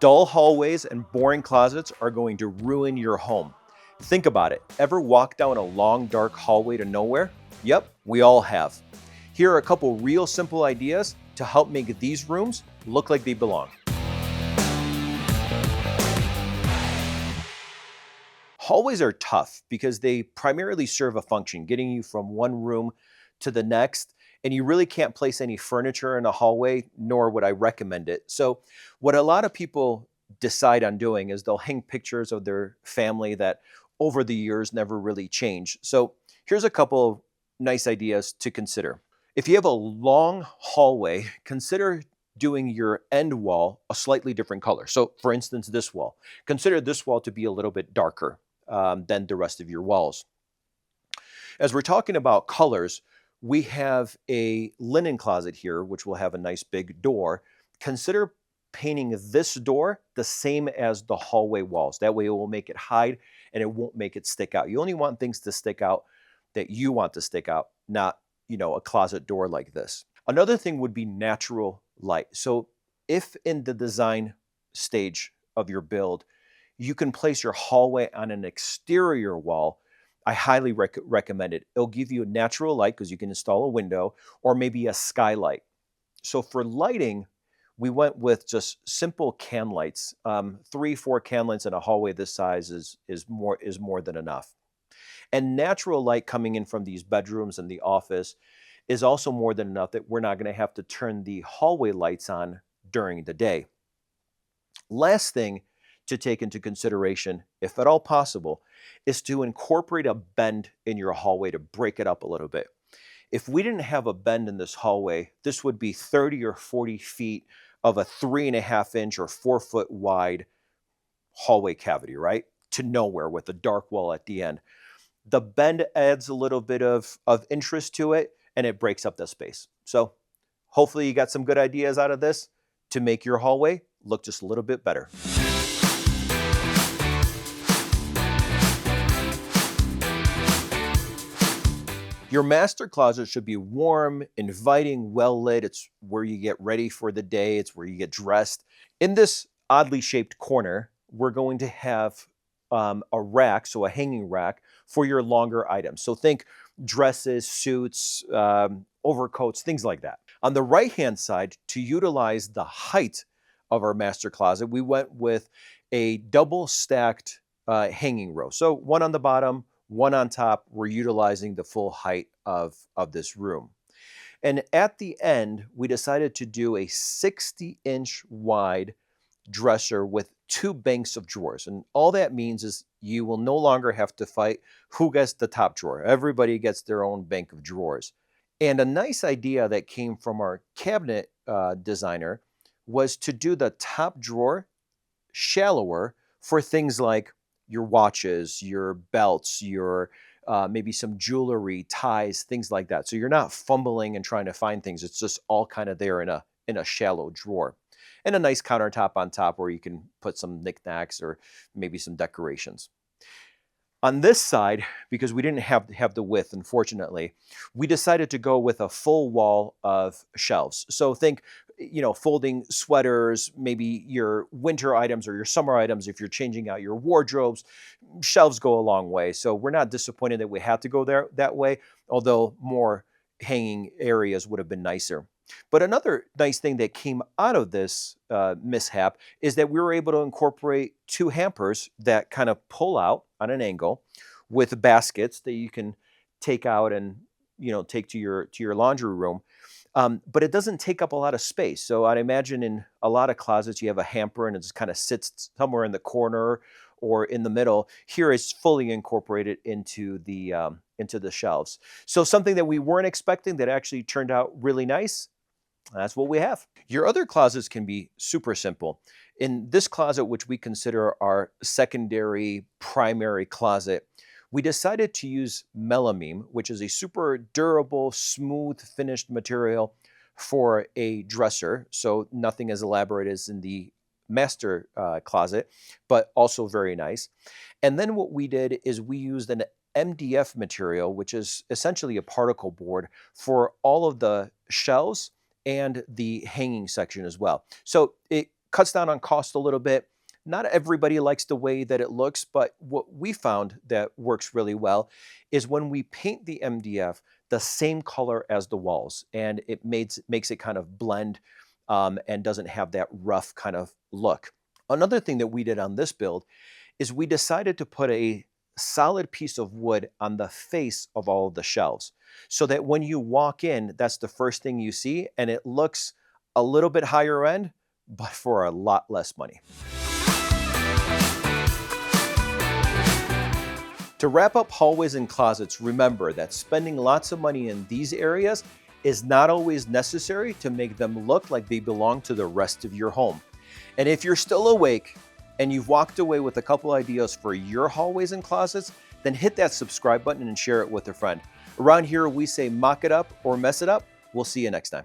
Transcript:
Dull hallways and boring closets are going to ruin your home. Think about it. Ever walk down a long, dark hallway to nowhere? Yep, we all have. Here are a couple real simple ideas to help make these rooms look like they belong. Hallways are tough because they primarily serve a function, getting you from one room to the next. And you really can't place any furniture in a hallway, nor would I recommend it. So, what a lot of people decide on doing is they'll hang pictures of their family that over the years never really change. So, here's a couple of nice ideas to consider. If you have a long hallway, consider doing your end wall a slightly different color. So, for instance, this wall, consider this wall to be a little bit darker than the rest of your walls. As we're talking about colors, we have a linen closet here, which will have a nice big door. Consider painting this door the same as the hallway walls. That way it will make it hide and it won't make it stick out. You only want things to stick out that you want to stick out, not, a closet door like this. Another thing would be natural light. So if in the design stage of your build, you can place your hallway on an exterior wall, I highly recommend it. It'll give you a natural light because you can install a window or maybe a skylight. So for lighting, we went with just simple can lights. 3, 4 can lights in a hallway this size is more than enough. And natural light coming in from these bedrooms and the office is also more than enough that we're not going to have to turn the hallway lights on during the day. Last thing to take into consideration, if at all possible, is to incorporate a bend in your hallway to break it up a little bit. If we didn't have a bend in this hallway, this would be 30 or 40 feet of a 3.5 inch or 4 foot wide hallway cavity, right? To nowhere with a dark wall at the end. The bend adds a little bit of interest to it and it breaks up the space. So hopefully you got some good ideas out of this to make your hallway look just a little bit better. Your master closet should be warm, inviting, well lit. It's where you get ready for the day, it's where you get dressed. In this oddly shaped corner, we're going to have a rack, so a hanging rack for your longer items. So think dresses, suits, overcoats, things like that. On the right hand side, to utilize the height of our master closet, we went with a double stacked hanging row. So one on the bottom, one on top. We're utilizing the full height of this room. And at the end, we decided to do a 60-inch wide dresser with 2 banks of drawers. And all that means is you will no longer have to fight who gets the top drawer. Everybody gets their own bank of drawers. And a nice idea that came from our cabinet designer was to do the top drawer shallower for things like your watches, your belts, your maybe some jewelry, ties, things like that. So you're not fumbling and trying to find things. It's just all kind of there in a shallow drawer. And a nice countertop on top where you can put some knickknacks or maybe some decorations. On this side, because we didn't have the width, unfortunately, we decided to go with a full wall of shelves. So think, folding sweaters, maybe your winter items or your summer items. If you're changing out your wardrobes, shelves go a long way. So we're not disappointed that we had to go there that way, although more hanging areas would have been nicer. But another nice thing that came out of this mishap is that we were able to incorporate 2 hampers that kind of pull out on an angle with baskets that you can take out and take to your laundry room. But it doesn't take up a lot of space. So I'd imagine in a lot of closets you have a hamper and it just kind of sits somewhere in the corner or in the middle. Here it's fully incorporated into the shelves. So something that we weren't expecting that actually turned out really nice. That's what we have. Your other closets can be super simple. In this closet, which we consider our secondary primary closet, we decided to use melamine, which is a super durable, smooth finished material for a dresser. So nothing as elaborate as in the master closet, but also very nice. And then what we did is we used an MDF material, which is essentially a particle board for all of the shelves and the hanging section as well. So it cuts down on cost a little bit. Not everybody likes the way that it looks, but what we found that works really well is when we paint the MDF the same color as the walls, and it makes it kind of blend and doesn't have that rough kind of look. Another thing that we did on this build is we decided to put a solid piece of wood on the face of all of the shelves so that when you walk in, that's the first thing you see, and it looks a little bit higher end, but for a lot less money. To wrap up hallways and closets, remember that spending lots of money in these areas is not always necessary to make them look like they belong to the rest of your home. And if you're still awake and you've walked away with a couple ideas for your hallways and closets, then hit that subscribe button and share it with a friend. Around here, we say mock it up or mess it up. We'll see you next time.